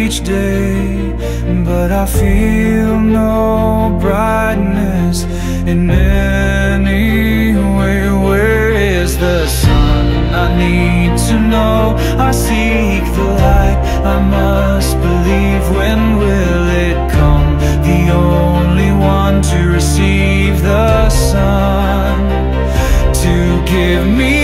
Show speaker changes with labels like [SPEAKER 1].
[SPEAKER 1] each day, but I feel no brightness in any way. Where is the sun? I need to know. I seek the light, I must believe. When will it come? The only one to receive the sun, to give me